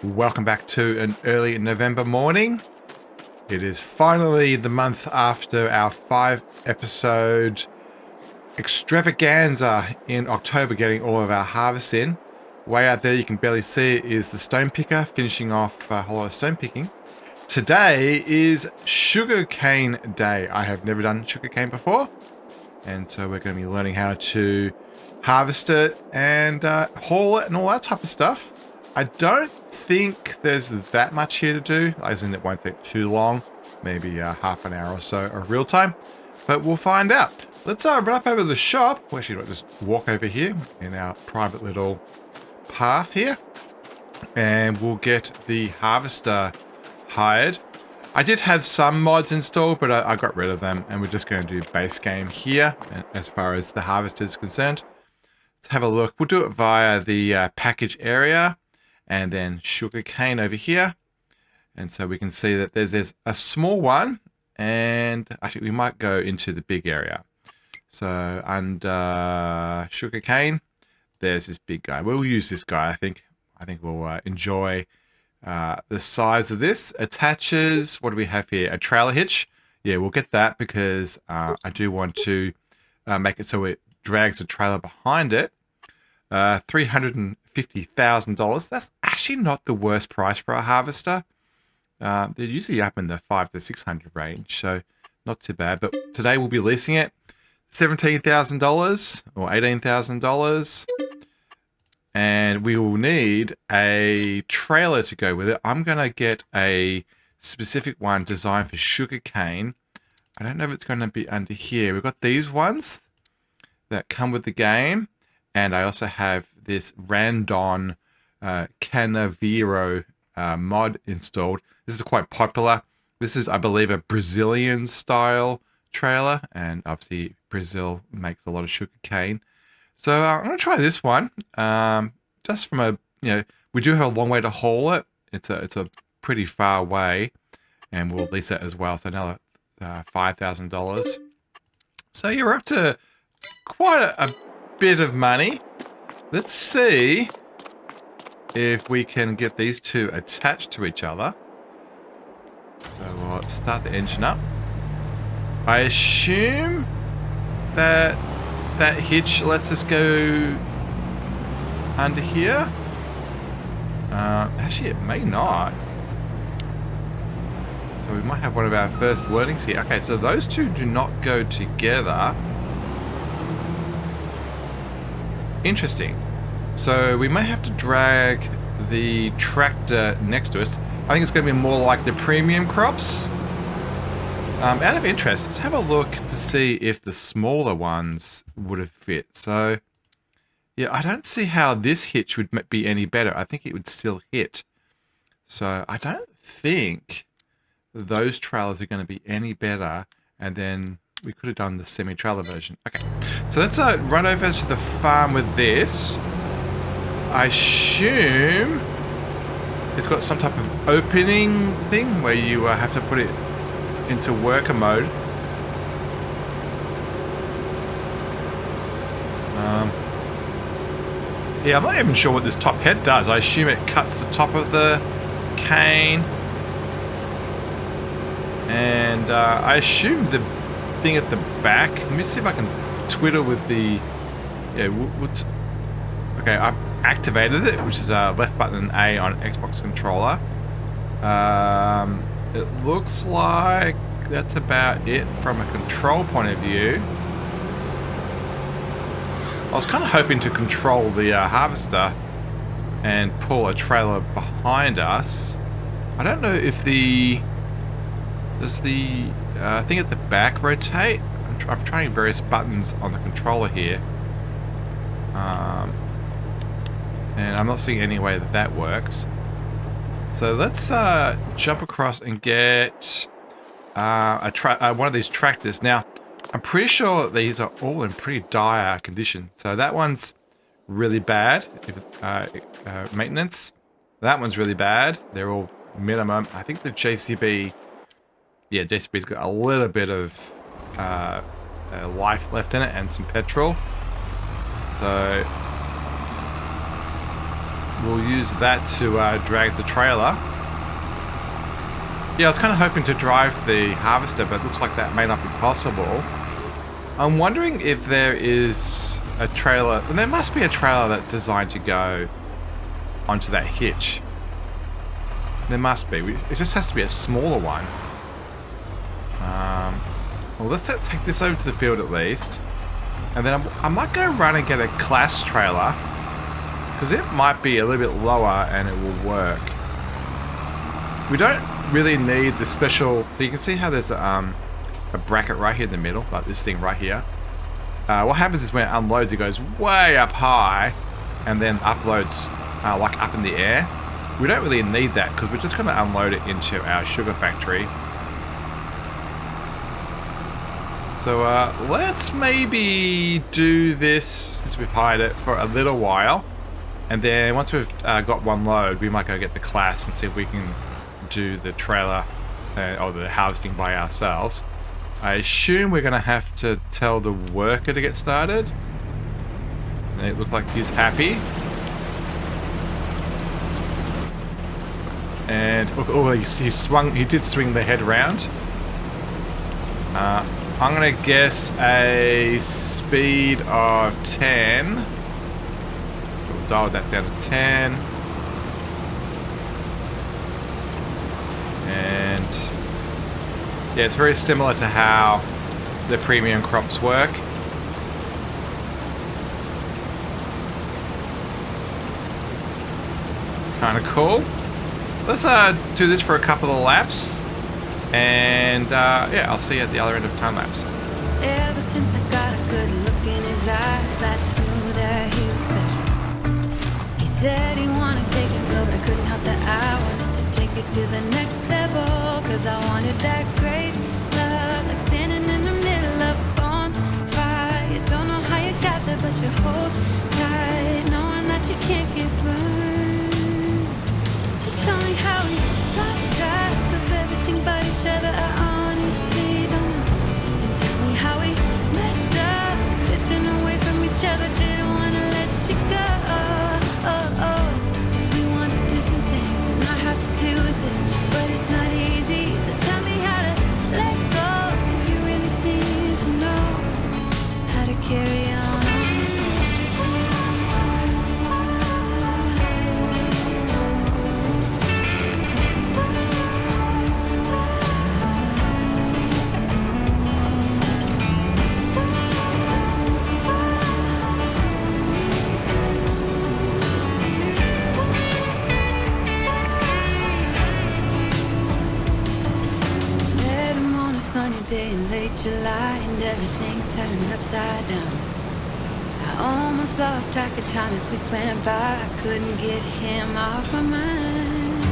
Welcome back to an early November morning. It is finally the month after our 5-episode extravaganza in October, getting all of our harvests in. Way out there, you can barely see it, is the stone picker finishing off a whole lot of stone picking. Today is sugarcane day. I have never done sugarcane before, and so we're going to be learning how to harvest it and haul it and all that type of stuff. I don't think there's that much here to do, as in it won't take too long, maybe half an hour or so of real time, but we'll find out. Let's run up over to the shop. Well, actually, just walk over here in our private little path here, and we'll get the harvester hired. I did have some mods installed, but I got rid of them, and we're just going to do base game here as far as the harvester is concerned. Let's have a look. We'll do it via the package area, and then sugarcane over here. And so we can see that there's a small one, and actually we might go into the big area. So under sugarcane, there's this big guy. We'll use this guy, I think. I think we'll enjoy the size of this. Attaches, what do we have here? A trailer hitch. Yeah, we'll get that because I do want to make it so it drags a trailer behind it. $350,000. That's actually not the worst price for a harvester. They're usually up in the 500 to 600 range, so not too bad. But today we'll be leasing it $17,000 or $18,000, and we will need a trailer to go with it. I'm gonna get a specific one designed for sugarcane. I don't know if it's going to be under here. We've got these ones that come with the game, and I also have this Randon Canavero mod installed. This is quite popular. This is, I believe, a Brazilian style trailer, and obviously Brazil makes a lot of sugar cane. So I'm going to try this one. Just from a, we do have a long way to haul it. It's a pretty far way, and we'll lease it as well. So another $5,000. So you're up to quite a bit of money. Let's see if we can get these two attached to each other. So we'll start the engine up. I assume that hitch lets us go under here. Actually, it may not. So we might have one of our first learnings here. Okay, so those two do not go together. Interesting. So we may have to drag the tractor next to us. I think it's going to be more like the premium crops. Out of interest, let's have a look to see if the smaller ones would have fit. So, yeah, I don't see how this hitch would be any better. I think it would still hit. So I don't think those trailers are going to be any better. And then we could have done the semi-trailer version. Okay, so let's run over to the farm with this. I assume it's got some type of opening thing where you have to put it into worker mode. Yeah, I'm not even sure what this top head does. I assume it cuts the top of the cane. And I assume the thing at the back. Let me see if I can twiddle with the. Yeah, okay, I've activated it, which is left button and A on Xbox controller. It looks like that's about it from a control point of view. I was kind of hoping to control the harvester and pull a trailer behind us. I don't know if does the thing at the back rotate? I'm trying various buttons on the controller here. And I'm not seeing any way that works. So let's jump across and get one of these tractors. Now, I'm pretty sure these are all in pretty dire condition. So that one's really bad, maintenance. That one's really bad. They're all minimum. I think the JCB, yeah, JCB's got a little bit of life left in it and some petrol. So we'll use that to drag the trailer. Yeah, I was kind of hoping to drive the harvester, but it looks like that may not be possible. I'm wondering if there is a trailer, and there must be a trailer that's designed to go onto that hitch. There must be. It just has to be a smaller one. Well, let's take this over to the field at least. And then I might go run and get a class trailer, because it might be a little bit lower and it will work. We don't really need the special... So you can see how there's a bracket right here in the middle, like this thing right here. What happens is when it unloads, it goes way up high and then uploads like up in the air. We don't really need that because we're just going to unload it into our sugar factory. So let's maybe do this since we've hired it for a little while. And then once we've got one load, we might go get the class and see if we can do the trailer or the harvesting by ourselves. I assume we're going to have to tell the worker to get started. And it looked like he's happy. And oh, he did swing the head around. I'm going to guess a speed of 10. We'll dial that down to 10. And yeah, it's very similar to how the premium crops work. Kind of cool. Let's do this for a couple of laps. And yeah, I'll see you at the other end of time lapse. Ever since I got a good look in his eyes, I just knew that he was special. He said he wanted to take it slow, but I couldn't help that I wanted to take it to the next level. Cause I wanted that great love, like standing in the middle of a bonfire. You don't know how you got there, but you hold tight, knowing that you can't get burned. Just tell me how we lost track of everything but each other. I honestly don't know. And tell me how we messed up, drifting away from each other. Didn't want to let you go. Cause we wanted different things and I have to deal with it, but it's not easy. So tell me how to let go, cause you really seem to know how to carry on. Day in late July and everything turned upside down. I almost lost track of time as weeks went by. I couldn't get him off my mind.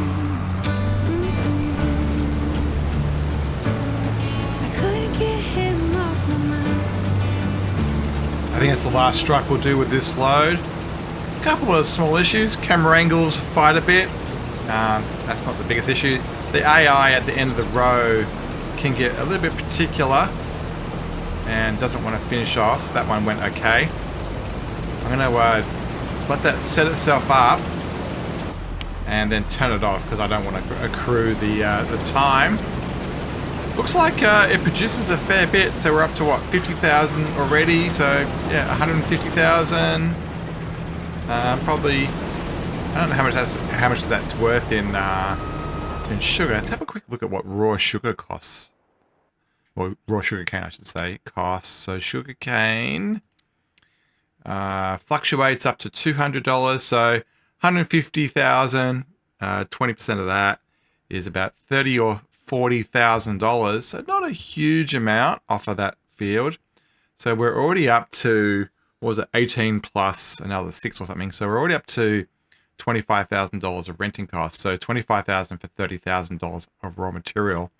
I couldn't get him off my mind. I think that's the last strike we'll do with this load. A couple of small issues. Camera angles fight a bit. That's not the biggest issue. The AI at the end of the row can get a little bit particular and doesn't want to finish off. That one went okay. I'm going to let that set itself up and then turn it off because I don't want to accrue the time. Looks like it produces a fair bit, so we're up to what, 50,000 already. So yeah, 150,000. Probably, I don't know how much that's worth in sugar. Let's have a quick look at what raw sugar costs. Or raw sugar cane, I should say, costs. So sugar cane fluctuates up to $200. So 150,000, 20% of that is about $30,000 or $40,000. So not a huge amount off of that field. So we're already up to, what was it, 18 plus another 6 or something. So we're already up to $25,000 of renting costs. So $25,000 for $30,000 of raw material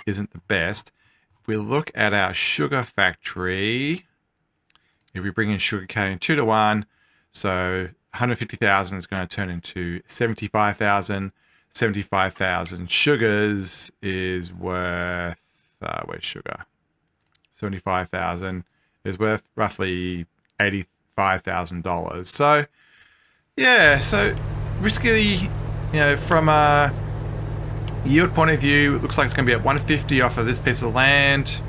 isn't the best. If we look at our sugar factory, if we bring in sugar cane 2 to 1, so 150,000 is going to turn into 75,000. 75,000 sugars is worth, where's sugar? 75,000 is worth roughly $85,000. So yeah, so risky, from a yield point of view. It looks like it's going to be at 150 off of this piece of land.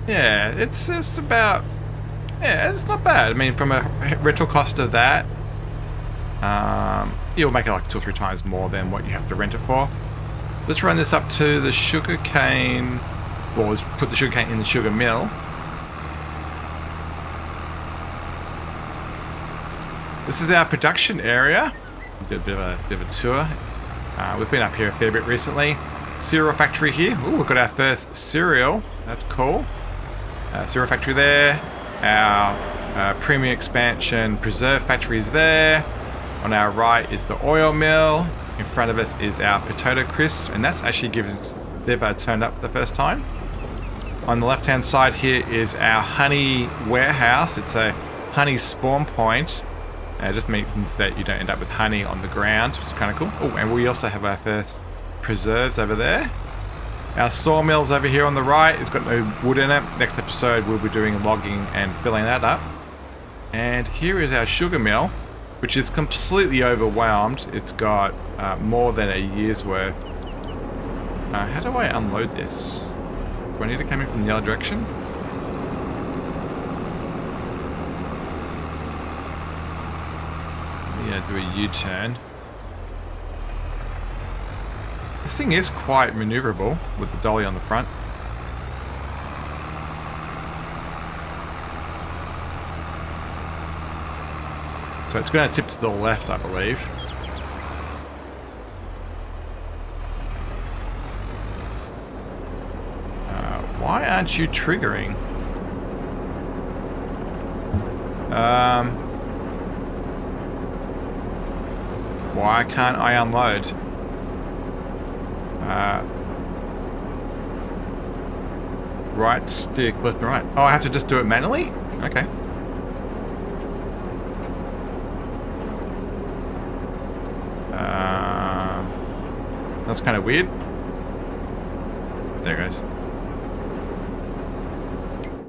Yeah, it's about, it's not bad. I mean, from a rental cost of that, you'll make it like 2 or 3 times more than what you have to rent it for. Let's run this up to the sugarcane. Well, let's put the sugarcane in the sugar mill. This is our production area. Do a bit of a tour. We've been up here a fair bit recently. Cereal factory here. Ooh, we've got our first cereal. That's cool. Cereal factory there. Our premium expansion preserve factory is there. On our right is the oil mill. In front of us is our potato crisp, and that's actually they've turned up for the first time. On the left-hand side here is our honey warehouse. It's a honey spawn point. It just means that you don't end up with honey on the ground, which is kind of cool. Oh, and we also have our first preserves over there. Our sawmill's over here on the right. It's got no wood in it. Next episode, we'll be doing logging and filling that up. And here is our sugar mill, which is completely overwhelmed. It's got more than a year's worth. How do I unload this? Do I need to come in from the other direction? Yeah, do a U-turn. This thing is quite maneuverable with the dolly on the front. So it's going to tip to the left, I believe. Why aren't you triggering? Why can't I unload? Right stick, left and right. Oh, I have to just do it manually? Okay. That's kind of weird. There it goes.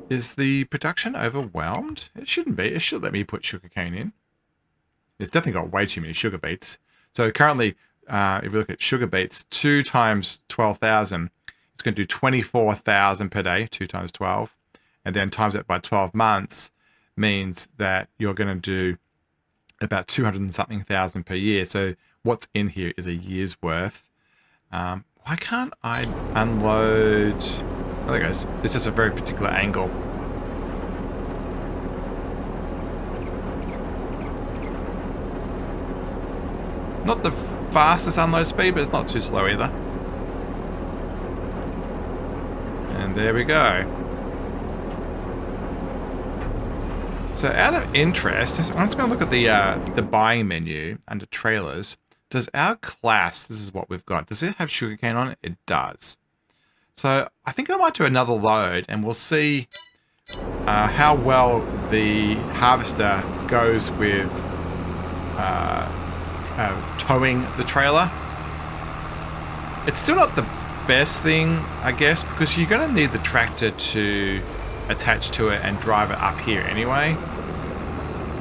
Is the production overwhelmed? It shouldn't be. It should let me put sugarcane in. It's definitely got way too many sugar beets. So currently, if you look at sugar beets, 2 times 12,000, it's going to do 24,000 per day, 2 times 12. And then times it by 12 months means that you're going to do about 200 and something thousand per year. So what's in here is a year's worth. Why can't I unload? Oh, there it goes. It's just a very particular angle. Not the fastest unload speed, but it's not too slow either. And there we go. So out of interest, I'm just going to look at the buying menu under trailers. Does our class, this is what we've got, does it have sugarcane on it? It does. So I think I might do another load and we'll see how well the harvester goes with towing the trailer. It's still not the best thing, I guess, because you're going to need the tractor to attach to it and drive it up here anyway.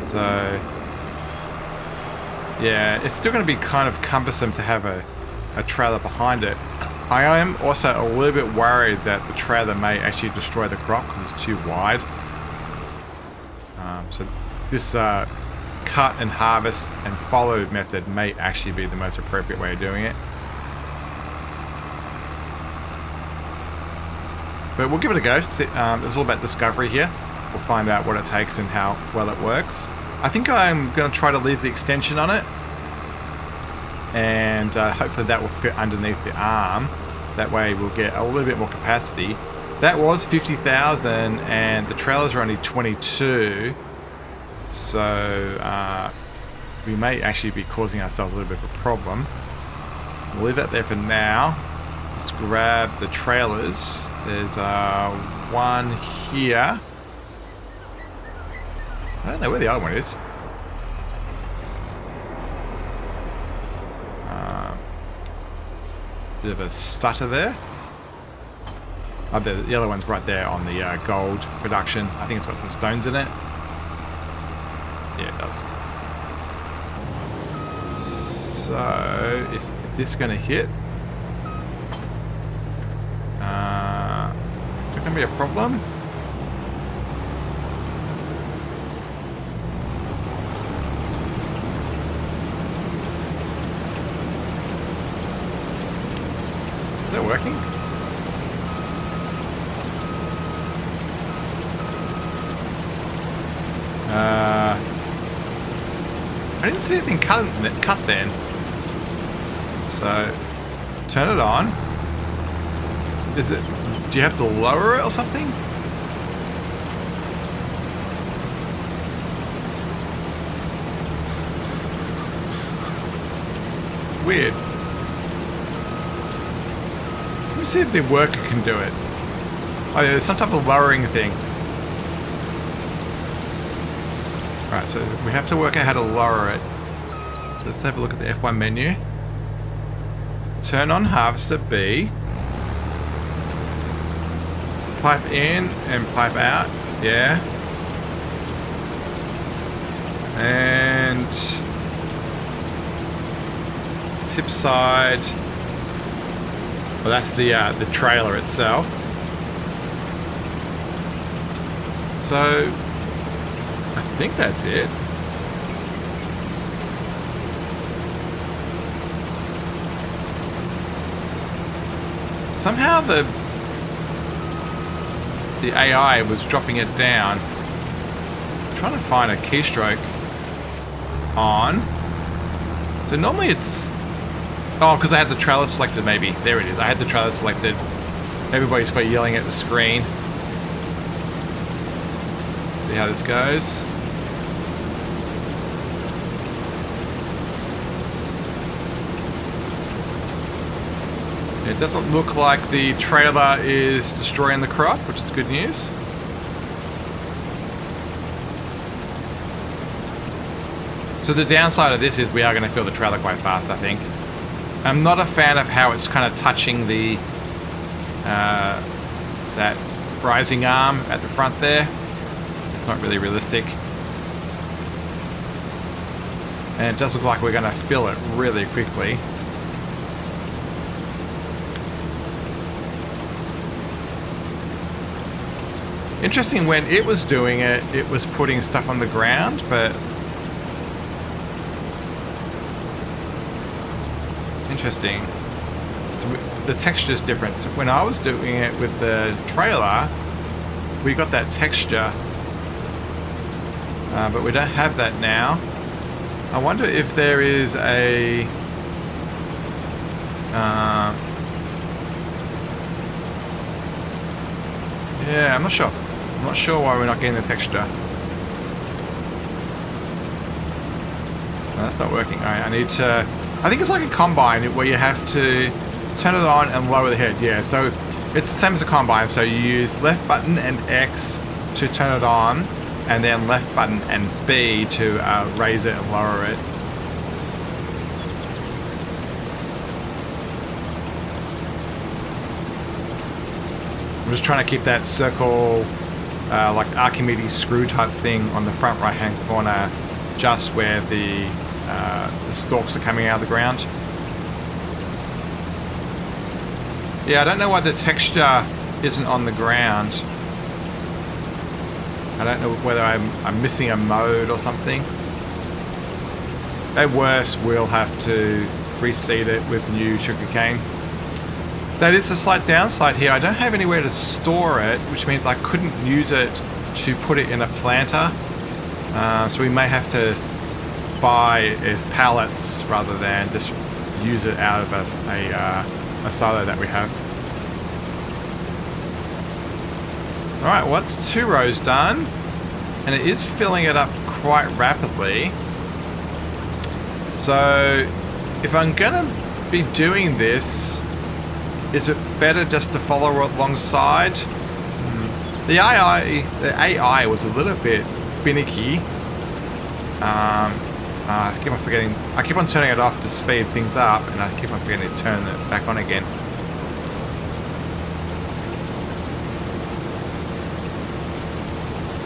So yeah, it's still going to be kind of cumbersome to have a trailer behind it. I am also a little bit worried that the trailer may actually destroy the crop because it's too wide. So this cut and harvest and follow method may actually be the most appropriate way of doing it. But we'll give it a go. It's all about discovery here. We'll find out what it takes and how well it works. I think I'm going to try to leave the extension on it. And hopefully that will fit underneath the arm. That way we'll get a little bit more capacity. That was 50,000 and the trailers are only 22. So we may actually be causing ourselves a little bit of a problem. We'll leave that there for now. Let's grab the trailers. There's one here. I don't know where the other one is. Bit of a stutter there. Oh, the other one's right there on the gold production. I think it's got some stones in it. Yeah, it does. So, is this going to hit? Is it going to be a problem? Is that working? I didn't see anything cut then. So, turn it on. Is it? Do you have to lower it or something? Weird. Let me see if the worker can do it. Oh, yeah, there's some type of lowering thing. Right, so we have to work out how to lower it. Let's have a look at the F1 menu. Turn on harvester B. Pipe in and pipe out. Yeah. And tip side. Well, that's the trailer itself. So I think that's it. Somehow the AI was dropping it down. I'm trying to find a keystroke on. So normally it's... Oh, because I had the trailer selected maybe. There it is. I had the trailer selected. Everybody's quite yelling at the screen. Let's see how this goes. It doesn't look like the trailer is destroying the crop, which is good news. So the downside of this is we are going to fill the trailer quite fast, I think. I'm not a fan of how it's kind of touching the that rising arm at the front there. It's not really realistic. And it does look like we're going to fill it really quickly. Interesting, when it was doing it, it was putting stuff on the ground, but... Interesting. So the texture is different. So when I was doing it with the trailer, we got that texture, but we don't have that now. I wonder if there is a... yeah, I'm not sure. I'm not sure why we're not getting the texture. No, that's not working. Alright, I need to... I think it's like a combine where you have to turn it on and lower the head. Yeah, so it's the same as a combine. So you use left button and X to turn it on, and then left button and B to raise it and lower it. I'm just trying to keep that circle, like Archimedes screw type thing on the front right hand corner, just where the stalks are coming out of the ground. Yeah, I don't know why the texture isn't on the ground. I don't know whether I'm missing a mode or something. At worst, we'll have to reseed it with new sugarcane. That is a slight downside here. I don't have anywhere to store it, which means I couldn't use it to put it in a planter. So we may have to buy as pallets rather than just use it out of a silo that we have. Alright, well, that's 2 rows done, and it is filling it up quite rapidly. So if I'm gonna be doing this, is it better just to follow alongside? The AI was a little bit finicky. I keep on forgetting. I keep on turning it off to speed things up, and I keep on forgetting to turn it back on again.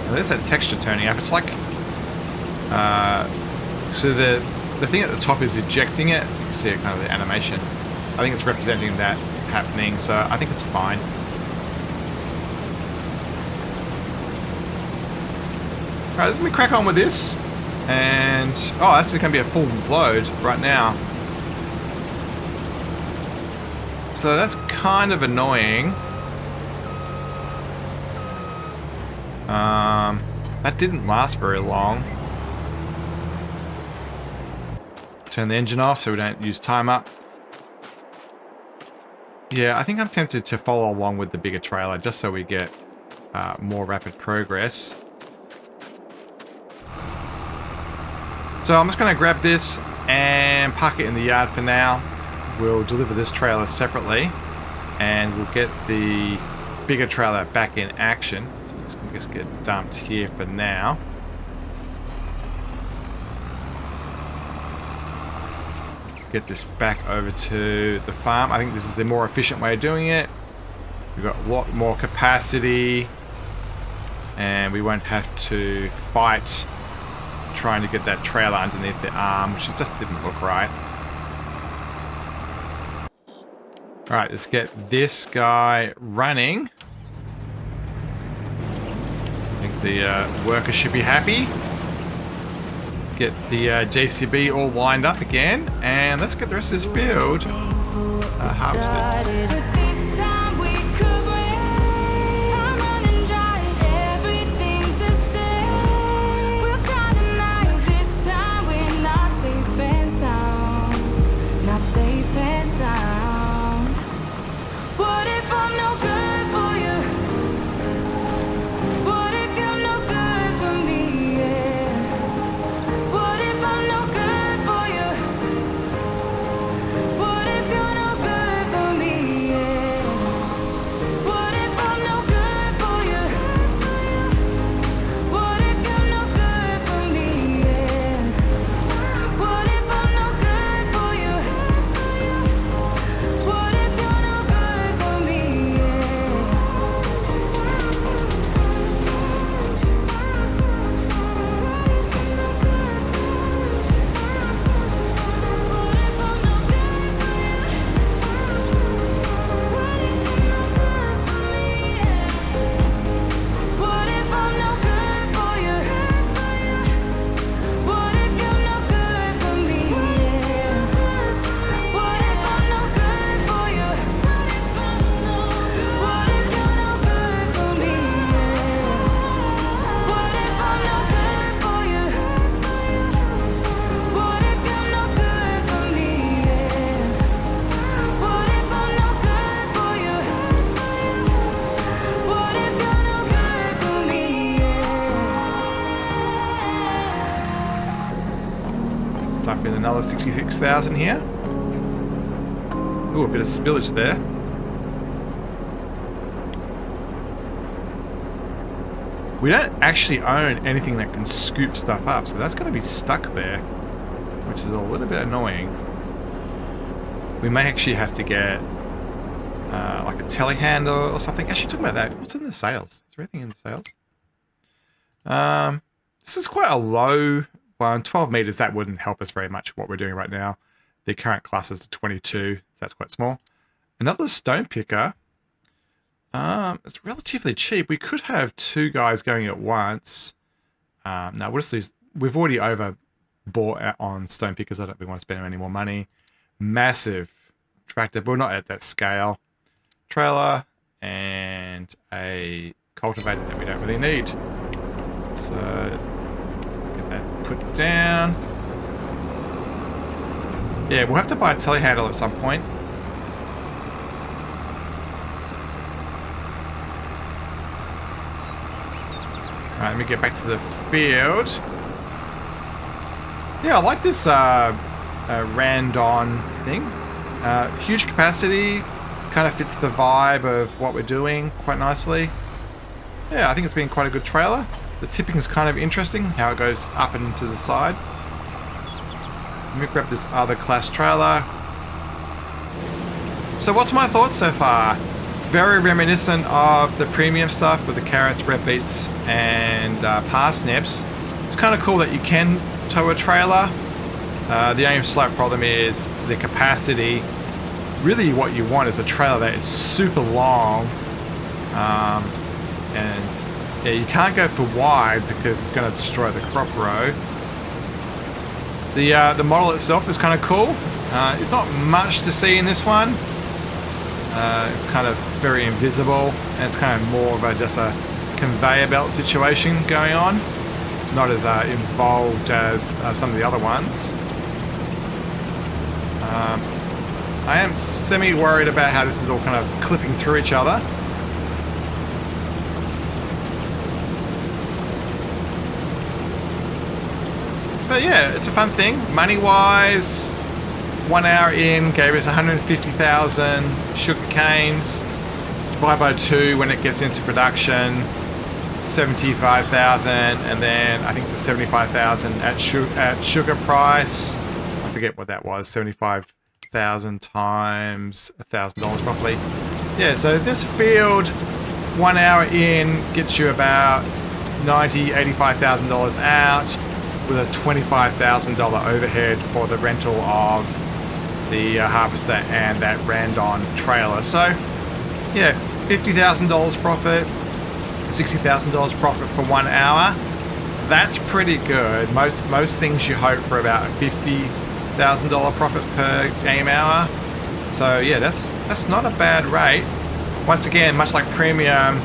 Now, there's that texture turning up. It's like so the thing at the top is ejecting it. You can see it kind of the animation. I think it's representing that happening, so I think it's fine. Alright, let's crack on with this. And oh, that's going to be a full load right now. So that's kind of annoying. That didn't last very long. Turn the engine off so we don't use time up. Yeah, I think I'm tempted to follow along with the bigger trailer just so we get more rapid progress. So I'm just going to grab this and park it in the yard for now. We'll deliver this trailer separately and we'll get the bigger trailer back in action. So let's just get dumped here for now. Get this back over to the farm. I think this is the more efficient way of doing it. We've got a lot more capacity and we won't have to fight trying to get that trailer underneath the arm, which just didn't look right. Alright, let's get this guy running. I think the worker should be happy. Get the JCB all lined up again, and let's get the rest of this field harvested. Type in another 66,000 here. Ooh, a bit of spillage there. We don't actually own anything that can scoop stuff up, so that's going to be stuck there, which is a little bit annoying. We may actually have to get like a telehandler or something. Actually, talking about that, what's in the sales? Is there anything in the sales? This is quite a low one. 12 meters, that wouldn't help us very much what we're doing right now. The current class is 22. That's quite small. Another stone picker. It's relatively cheap. We could have two guys going at once. No, we'll just lose. We've already overbought on stone pickers. I don't really want to spend any more money. Massive tractor, but we're not at that scale. Trailer and a cultivator that we don't really need. So get that put down. Yeah, we'll have to buy a telehandler at some point. Alright, let me get back to the field. Yeah, I like this Randon thing. Huge capacity, kind of fits the vibe of what we're doing quite nicely. Yeah, I think it's been quite a good trailer. The tipping is kind of interesting, how it goes up and to the side. Let me grab this other class trailer. So what's my thoughts so far? Very reminiscent of the premium stuff with the carrots, red beets, and parsnips. It's kind of cool that you can tow a trailer. The only slight problem is the capacity. Really what you want is a trailer that is super long, and yeah, you can't go for wide because it's going to destroy the crop row. The model itself is kind of cool. It's not much to see in this one. It's kind of very invisible, and it's kind of more of just a conveyor belt situation going on. Not as involved as some of the other ones. I am semi-worried about how this is all kind of clipping through each other. But yeah, it's a fun thing. Money-wise, 1 hour in gave us 150,000 sugar canes. Divide by 2 when it gets into production, 75,000, and then I think the 75,000 at sugar price. I forget what that was. 75,000 times $1,000 roughly. Yeah, so this field, 1 hour in, gets you about $85,000 out, with a $25,000 overhead for the rental of the harvester and that Randon trailer. So yeah, $50,000 profit, $60,000 profit for 1 hour. That's pretty good. Most things you hope for about a $50,000 profit per game hour. So yeah, that's not a bad rate. Once again, much like premium,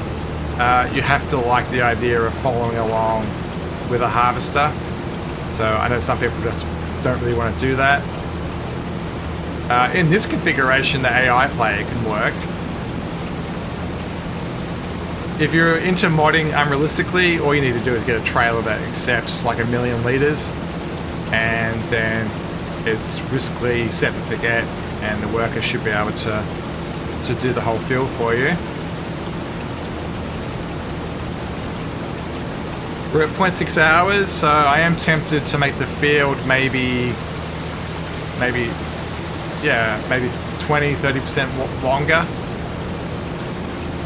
you have to like the idea of following along with a harvester. So I know some people just don't really want to do that. In this configuration, the AI player can work. If you're into modding unrealistically, all you need to do is get a trailer that accepts like 1 million liters, and then it's riskily set and forget, and the worker should be able to do the whole field for you. We're at 0.6 hours, so I am tempted to make the field maybe 20-30% longer.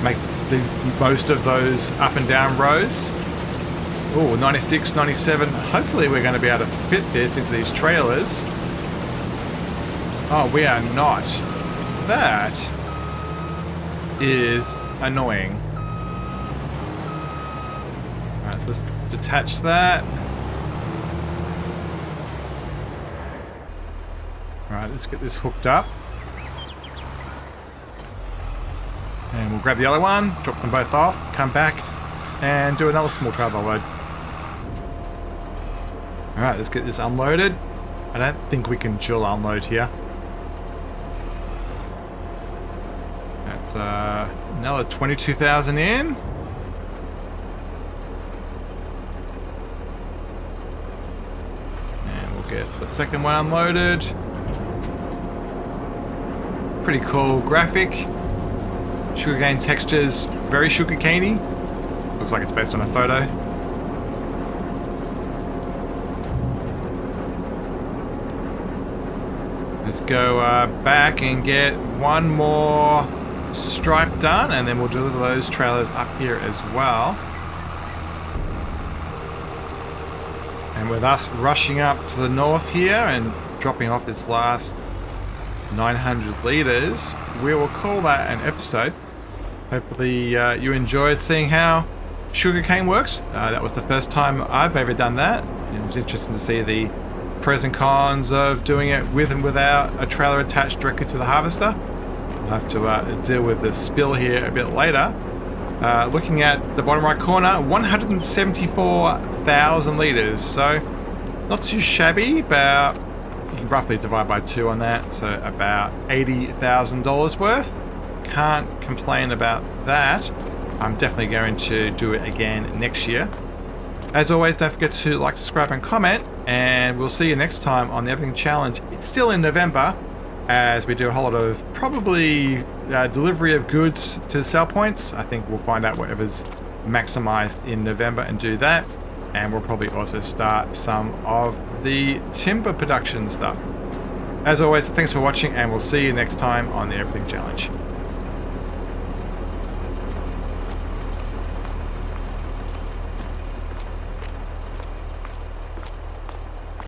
Make the most of those up and down rows. Oh, 96, 97. Hopefully we're going to be able to fit this into these trailers. Oh, we are not. That is annoying. Alright, so let's detach that. Alright, let's get this hooked up. And we'll grab the other one, drop them both off, come back, and do another small trailer load. Alright, let's get this unloaded. I don't think we can dual unload here. That's another 22,000 in. And we'll get the second one unloaded. Pretty cool graphic. Sugarcane textures, very sugarcaney. Looks like it's based on a photo. Let's go back and get one more stripe done, and then we'll deliver those trailers up here as well. And with us rushing up to the north here and dropping off this last 900 litres, we will call that an episode. Hopefully you enjoyed seeing how sugarcane works. That was the first time I've ever done that. It was interesting to see the pros and cons of doing it with and without a trailer attached directly to the harvester. We'll have to deal with the spill here a bit later. Looking at the bottom right corner, 174,000 litres, so not too shabby. About, you can roughly divide by 2 on that, so about $80,000 worth. Can't complain about that. I'm definitely going to do it again next year. As always, don't forget to like, subscribe and comment, and we'll see you next time on the Everything Challenge. It's still in November, as we do a whole lot of probably delivery of goods to sell points. I think we'll find out whatever's maximized in November and do that. And we'll probably also start some of the timber production stuff. As always, thanks for watching, and we'll see you next time on the Everything Challenge.